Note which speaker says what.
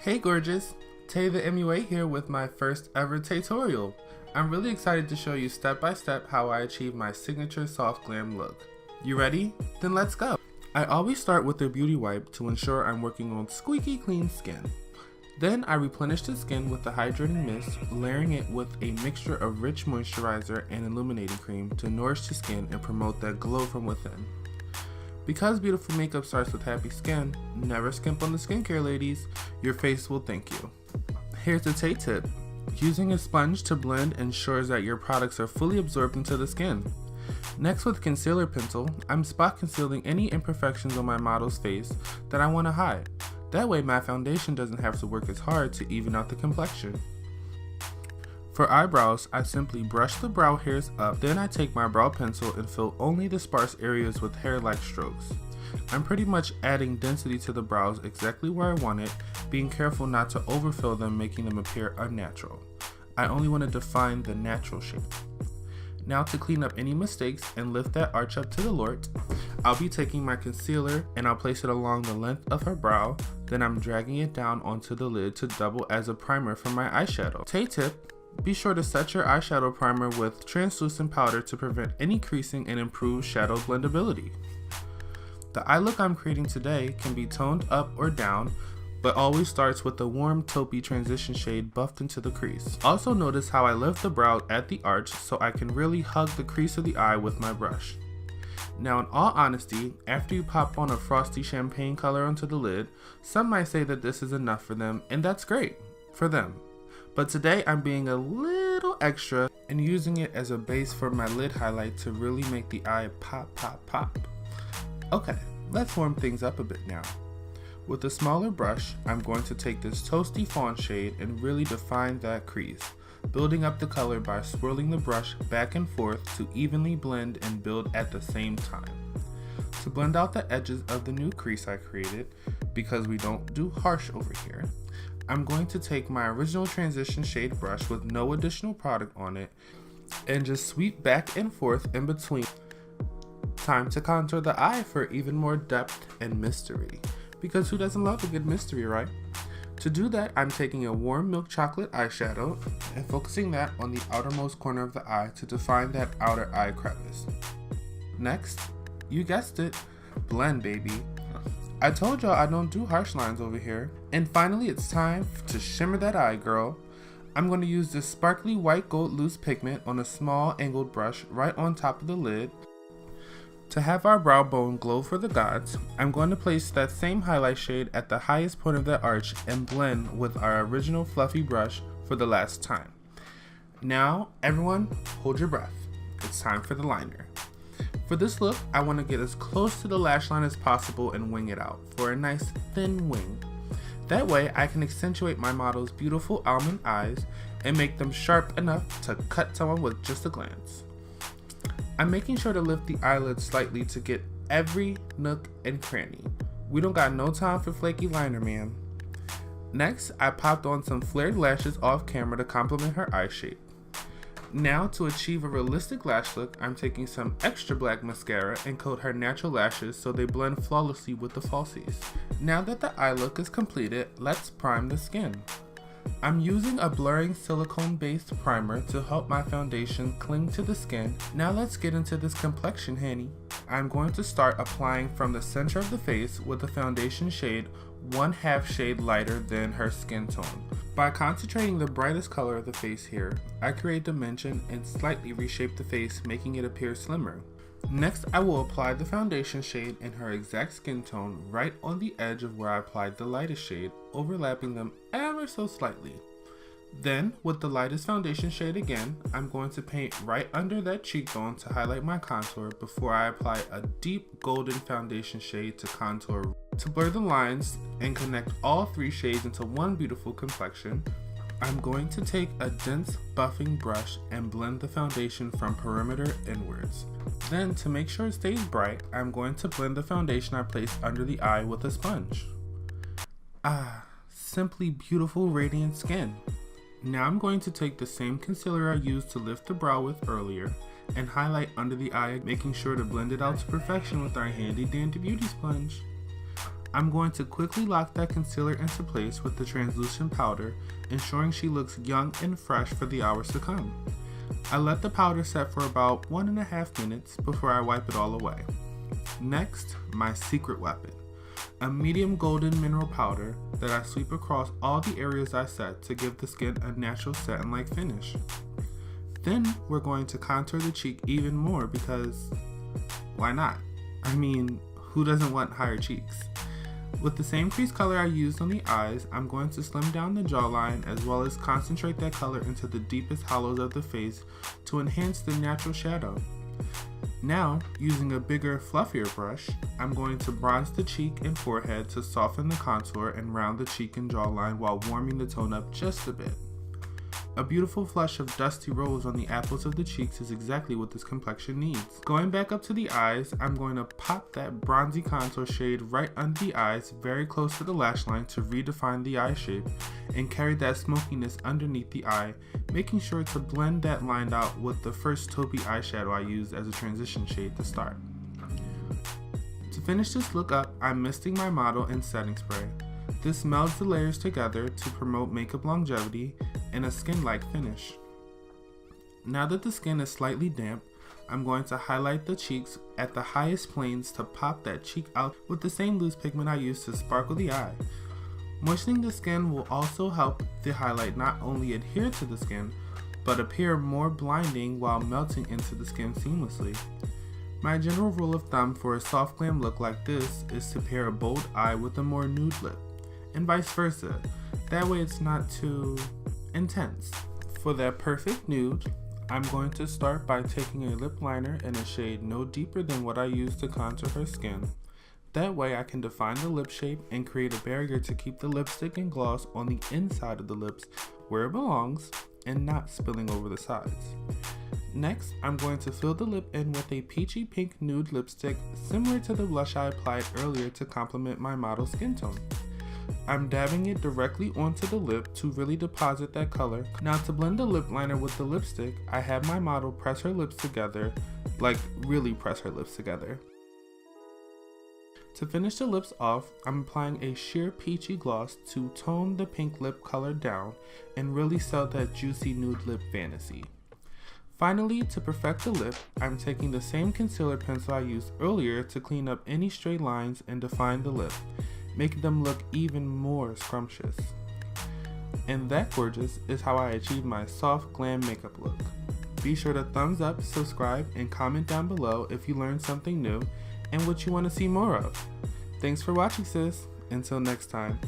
Speaker 1: Hey gorgeous, TayTheMUA here with my first ever TayTorial. I'm really excited to show you step by step how I achieve my signature soft glam look. You ready? Then let's go. I always start with a beauty wipe to ensure I'm working on squeaky clean skin. Then I replenish the skin with the hydrating mist, layering it with a mixture of rich moisturizer and illuminating cream to nourish the skin and promote that glow from within. Because beautiful makeup starts with happy skin, never skimp on the skincare ladies, your face will thank you. Here's a Tay tip. Using a sponge to blend ensures that your products are fully absorbed into the skin. Next, with concealer pencil, I'm spot concealing any imperfections on my model's face that I want to hide. That way my foundation doesn't have to work as hard to even out the complexion. For eyebrows, I simply brush the brow hairs up, then I take my brow pencil and fill only the sparse areas with hair-like strokes. I'm pretty much adding density to the brows exactly where I want it, being careful not to overfill them, making them appear unnatural. I only want to define the natural shape. Now to clean up any mistakes and lift that arch up to the lort, I'll be taking my concealer and I'll place it along the length of her brow, then I'm dragging it down onto the lid to double as a primer for my eyeshadow. Tay tip, be sure to set your eyeshadow primer with translucent powder to prevent any creasing and improve shadow blendability. The eye look I'm creating today can be toned up or down, but always starts with a warm taupey transition shade buffed into the crease. Also notice how I lift the brow at the arch so I can really hug the crease of the eye with my brush. Now in all honesty, after you pop on a frosty champagne color onto the lid, some might say that this is enough for them, and that's great for them. But today I'm being a little extra and using it as a base for my lid highlight to really make the eye pop, pop, pop. Okay, let's warm things up a bit now. With a smaller brush, I'm going to take this toasty fawn shade and really define that crease, building up the color by swirling the brush back and forth to evenly blend and build at the same time. To blend out the edges of the new crease I created, because we don't do harsh over here, I'm going to take my original transition shade brush with no additional product on it and just sweep back and forth in between. Time to contour the eye for even more depth and mystery, because who doesn't love a good mystery, right? To do that, I'm taking a warm milk chocolate eyeshadow and focusing that on the outermost corner of the eye to define that outer eye crevice. Next, you guessed it, blend baby. I told y'all I don't do harsh lines over here. And finally, it's time to shimmer that eye, girl. I'm going to use this sparkly white gold loose pigment on a small angled brush right on top of the lid. To have our brow bone glow for the gods, I'm going to place that same highlight shade at the highest point of the arch and blend with our original fluffy brush for the last time. Now, everyone, hold your breath. It's time for the liner. For this look, I want to get as close to the lash line as possible and wing it out for a nice thin wing. That way, I can accentuate my model's beautiful almond eyes and make them sharp enough to cut someone with just a glance. I'm making sure to lift the eyelids slightly to get every nook and cranny. We don't got no time for flaky liner, man. Next, I popped on some flared lashes off camera to complement her eye shape. Now, to achieve a realistic lash look, I'm taking some extra black mascara and coat her natural lashes so they blend flawlessly with the falsies. Now that the eye look is completed, let's prime the skin. I'm using a blurring silicone-based primer to help my foundation cling to the skin. Now let's get into this complexion, honey. I'm going to start applying from the center of the face with a foundation shade 1/2 shade lighter than her skin tone. By concentrating the brightest color of the face here, I create dimension and slightly reshape the face, making it appear slimmer. Next, I will apply the foundation shade in her exact skin tone right on the edge of where I applied the lightest shade, overlapping them ever so slightly. Then, with the lightest foundation shade again, I'm going to paint right under that cheekbone to highlight my contour before I apply a deep golden foundation shade to contour. To blur the lines and connect all three shades into one beautiful complexion, I'm going to take a dense buffing brush and blend the foundation from perimeter inwards. Then, to make sure it stays bright, I'm going to blend the foundation I placed under the eye with a sponge. Ah, simply beautiful radiant skin. Now I'm going to take the same concealer I used to lift the brow with earlier and highlight under the eye, making sure to blend it out to perfection with our handy dandy beauty sponge. I'm going to quickly lock that concealer into place with the translucent powder, ensuring she looks young and fresh for the hours to come. I let the powder set for about 1.5 minutes before I wipe it all away. Next, my secret weapon, a medium golden mineral powder that I sweep across all the areas I set to give the skin a natural satin-like finish. Then we're going to contour the cheek even more because why not? I mean, who doesn't want higher cheeks? With the same crease color I used on the eyes, I'm going to slim down the jawline as well as concentrate that color into the deepest hollows of the face to enhance the natural shadow. Now, using a bigger, fluffier brush, I'm going to bronze the cheek and forehead to soften the contour and round the cheek and jawline while warming the tone up just a bit. A beautiful flush of dusty rose on the apples of the cheeks is exactly what this complexion needs. Going back up to the eyes, I'm going to pop that bronzy contour shade right under the eyes, very close to the lash line to redefine the eye shape and carry that smokiness underneath the eye, making sure to blend that line out with the first taupey eyeshadow I used as a transition shade to start. To finish this look up, I'm misting my model in setting spray. This melds the layers together to promote makeup longevity and a skin-like finish. Now that the skin is slightly damp, I'm going to highlight the cheeks at the highest planes to pop that cheek out with the same loose pigment I used to sparkle the eye. Moistening the skin will also help the highlight not only adhere to the skin, but appear more blinding while melting into the skin seamlessly. My general rule of thumb for a soft glam look like this is to pair a bold eye with a more nude lip, and vice versa. That way it's not too intense. For that perfect nude, I'm going to start by taking a lip liner in a shade no deeper than what I used to contour her skin. That way I can define the lip shape and create a barrier to keep the lipstick and gloss on the inside of the lips where it belongs and not spilling over the sides. Next, I'm going to fill the lip in with a peachy pink nude lipstick similar to the blush I applied earlier to complement my model's skin tone. I'm dabbing it directly onto the lip to really deposit that color. Now to blend the lip liner with the lipstick, I have my model press her lips together, like really press her lips together. To finish the lips off, I'm applying a sheer peachy gloss to tone the pink lip color down and really sell that juicy nude lip fantasy. Finally, to perfect the lip, I'm taking the same concealer pencil I used earlier to clean up any stray lines and define the lip, making them look even more scrumptious. And that, gorgeous, is how I achieve my soft glam makeup look. Be sure to thumbs up, subscribe, and comment down below if you learned something new and what you want to see more of. Thanks for watching, sis. Until next time.